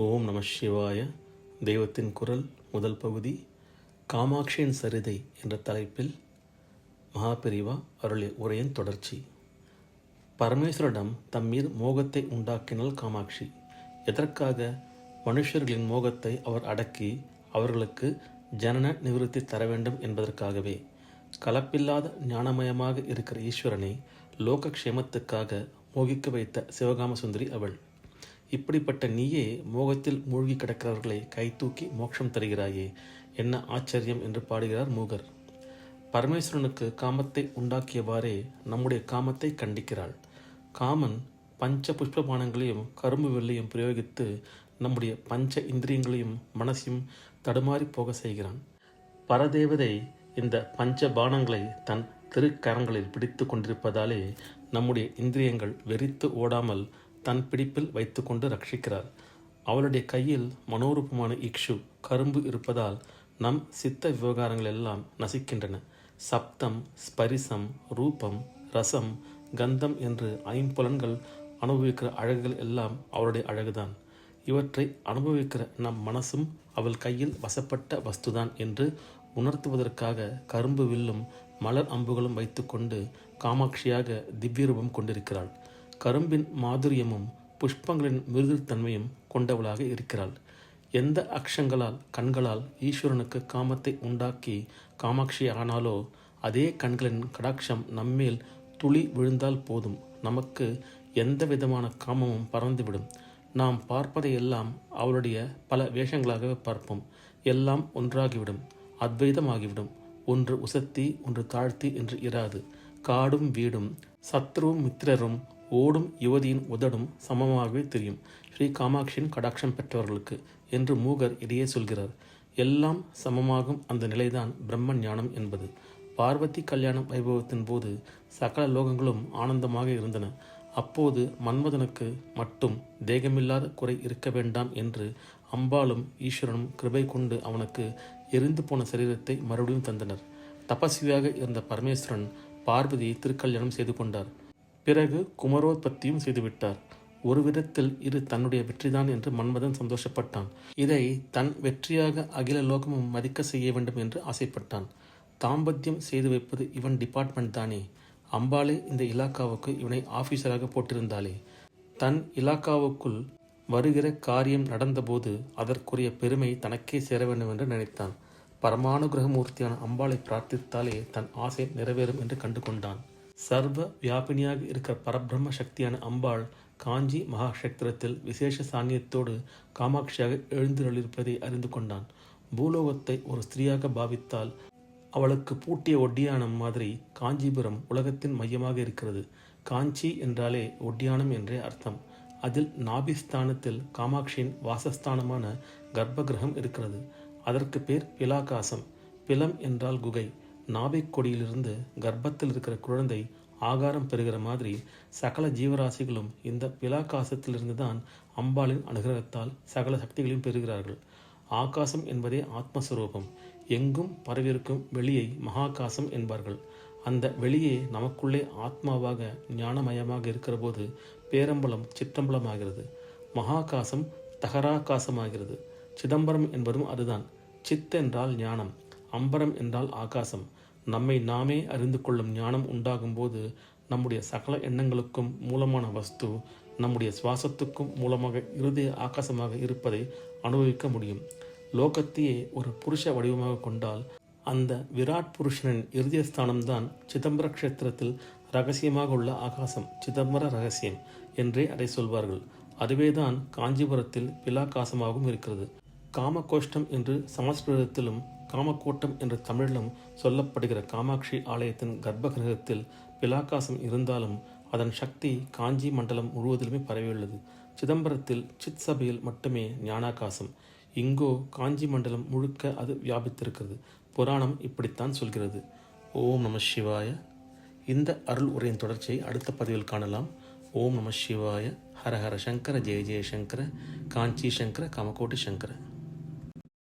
ஓம் நம சிவாய. தெய்வத்தின் குரல் முதல் பகுதி, காமாட்சியின் சரிதை என்ற தலைப்பில் மகாபெரிவா அருளிய உரையின் தொடர்ச்சி. பரமேஸ்வரிடம் தம்மீது மோகத்தை உண்டாக்கினாள் காமாட்சி. எதற்காக? மனுஷர்களின் மோகத்தை அவர் அடக்கி அவர்களுக்கு ஜனன நிவிருத்தி தர வேண்டும் என்பதற்காகவே. கலப்பில்லாத ஞானமயமாக இருக்கிற ஈஸ்வரனை லோகக்ஷேமத்துக்காக மோகிக்க வைத்த சிவகாம சுந்தரி அவள். இப்படிப்பட்ட நீயே மோகத்தில் மூழ்கி கிடக்கிறவர்களை கைதூக்கி மோட்சம் தருகிறாயே, என்ன ஆச்சரியம் என்று பாடுகிறார் மூகர். பரமேஸ்வரனுக்கு காமத்தை உண்டாக்கியவாறே நம்முடைய காமத்தை கண்டிக்கிறாள். காமன் பஞ்ச புஷ்பபானங்களையும் கரும்பு வெள்ளையும் பிரயோகித்து நம்முடைய பஞ்ச இந்திரியங்களையும் மனசையும் தடுமாறி போக செய்கிறான். பரதேவதை இந்த பஞ்ச பானங்களை தன் திருக்கரங்களில் பிடித்து கொண்டிருப்பதாலே நம்முடைய இந்திரியங்கள் வெறித்து ஓடாமல் தன் பிடிப்பில் வைத்து கொண்டு ரட்சிக்கிறார். அவளுடைய கையில் மனோரூபமான இக்ஷு கரும்பு இருப்பதால் நம் சித்த விவகாரங்கள் எல்லாம் நசிக்கின்றன. சப்தம், ஸ்பரிசம், ரூபம், ரசம், கந்தம் என்று ஐம்புலன்கள் அனுபவிக்கிற அழகுகள் எல்லாம் அவளுடைய அழகுதான். இவற்றை அனுபவிக்கிற நம் மனசும் அவள் கையில் வசப்பட்ட வஸ்துதான் என்று உணர்த்துவதற்காக கரும்பு வில்லும் மலர் அம்புகளும் வைத்துக்கொண்டு காமாட்சியாக திவ்யரூபம் கொண்டிருக்கிறாள். கரும்பின் மாதுரியமும் புஷ்பங்களின் மிருதுத்தன்மையும் கொண்டவளாக இருக்கிறாள். எந்த அக்ஷங்களால் கண்களால் ஈஸ்வரனுக்கு காமத்தை உண்டாக்கி காமாட்சி ஆனாலோ அதே கண்களின் கடாட்சம் நம்மேல் துளி விழுந்தால் போதும், நமக்கு எந்த விதமான காமமும் பறந்துவிடும். நாம் பார்ப்பதையெல்லாம் அவளுடைய பல வேஷங்களாகவே பார்ப்போம். எல்லாம் ஒன்றாகிவிடும், அத்வைதமாகிவிடும். ஒன்று உசத்தி ஒன்று தாழ்த்தி என்று இராது. காடும் வீடும் சத்ருவும் மித்திரரும் ஓடும் யுவதியின் உதடும் சமமாகவே தெரியும் ஸ்ரீ காமாட்சியின் கடாட்சம் பெற்றவர்களுக்கு என்று மூகர் இடையே சொல்கிறார். எல்லாம் சமமாகும் அந்த நிலைதான் பிரம்ம ஞானம் என்பது. பார்வதி கல்யாண வைபவத்தின் போது சகல லோகங்களும் ஆனந்தமாக இருந்தன. அப்போது மன்மதனுக்கு மட்டும் தேகமில்லாத குறை இருக்க வேண்டாம் என்று அம்பாளும் ஈஸ்வரனும் கிருபை கொண்டு அவனுக்கு எரிந்து போன சரீரத்தை மறுபடியும் தந்தனர். தபஸ்வியாக இருந்த பரமேஸ்வரன் பார்வதியை திருக்கல்யாணம் செய்து கொண்டார். பிறகு குமரோத்பத்தியும் செய்துவிட்டார். ஒரு விதத்தில் இது தன்னுடைய வெற்றிதான் என்று மன்மதன் சந்தோஷப்பட்டான். இதை தன் வெற்றியாக அகில லோகமும் மதிக்க செய்ய வேண்டும் என்று ஆசைப்பட்டான். தாம்பத்தியம் செய்து வைப்பது இவன் டிபார்ட்மெண்ட் தானே. அம்பாளே இந்த இலாக்காவுக்கு இவனை ஆபீசராக போட்டிருந்தாளே. தன் இலாக்காவுக்குள் வருகிற காரியம் நடந்தபோது அதற்குரிய பெருமை தனக்கே சேர வேண்டும் என்று நினைத்தான். பரமானுகிரகமூர்த்தியான அம்பாளை பிரார்த்தித்தாலே தன் ஆசை நிறைவேறும் என்று கண்டு கொண்டான். சர்வ வியாபினியாக இருக்கிற பரபிரம்ம சக்தியான அம்பாள் காஞ்சி மகாக்ஷேத்திரத்தில் விசேஷ சாநியத்தோடு காமாட்சியாக எழுந்தருளிருப்பதை அறிந்து கொண்டான். பூலோகத்தை ஒரு ஸ்திரீயாக பாவித்தால் அவளுக்கு பூட்டிய ஒட்டியானம் மாதிரி காஞ்சிபுரம் உலகத்தின் மையமாக இருக்கிறது. காஞ்சி என்றாலே ஒட்டியானம் என்றே அர்த்தம். அதில் நாபிஸ்தானத்தில் காமாட்சியின் வாசஸ்தானமான கர்ப்பகிரகம் இருக்கிறது. அதற்கு பேர் பிலாகாசம். பிலம் என்றால் குகை. நாபிக் கொடியிலிருந்து கர்ப்பத்தில் இருக்கிற குழந்தை ஆகாரம் பெறுகிற மாதிரி சகல ஜீவராசிகளும் இந்த பிலாகாசத்திலிருந்து தான் அம்பாளின் அனுகிரகத்தால் சகல சக்திகளையும் பெறுகிறார்கள். ஆகாசம் என்பதே ஆத்மஸ்வரூபம். எங்கும் பரவியிருக்கும் வெளியை மகாகாசம் என்பார்கள். அந்த வெளியே நமக்குள்ளே ஆத்மாவாக ஞானமயமாக இருக்கிற போது பேரம்பலம் சிற்றம்பலமாகிறது. மகாகாசம் தகராகாசமாகிறது. சிதம்பரம் என்பதும் அதுதான். சித் என்றால் ஞானம், அம்பரம் என்றால் ஆகாசம். நம்மை நாமே அறிந்து கொள்ளும் ஞானம் உண்டாகும் போது நம்முடைய சகல எண்ணங்களுக்கும் மூலமான வஸ்து நம்முடைய சுவாசத்துக்கும் மூலமாக இருதய ஆகாசமாக இருப்பதை அனுபவிக்க முடியும். லோகத்தையே ஒரு புருஷ வடிவமாக கொண்டால் அந்த விராட் புருஷனின் இருதயஸ்தானம்தான் சிதம்பர கஷேத்திரத்தில் ரகசியமாக உள்ள ஆகாசம். சிதம்பர ரகசியம் என்றே அதை சொல்வார்கள். அதுவேதான் காஞ்சிபுரத்தில் பிலாகாசமாகவும் இருக்கிறது. காமகோஷ்டம் என்று சமஸ்கிருதத்திலும் காமக்கோட்டம் என்ற தமிழிலும் சொல்லப்படுகிற காமாட்சி ஆலயத்தின் கர்ப்பகிரகத்தில் பிலாகாசம் இருந்தாலும் அதன் சக்தி காஞ்சி மண்டலம் முழுவதிலுமே பரவியுள்ளது. சிதம்பரத்தில் சித் சபையில் மட்டுமே ஞானாகாசம். இங்கோ காஞ்சி மண்டலம் முழுக்க அது வியாபித்திருக்கிறது. புராணம் இப்படித்தான் சொல்கிறது. ஓம் நம சிவாய. இந்த அருள் உரையின் தொடர்ச்சியை அடுத்த பதிவில் காணலாம். ஓம் நம சிவாய. ஹர ஹர சங்கர, ஜெய ஜெய சங்கர, காஞ்சி சங்கர, காமகோட்டி சங்கர.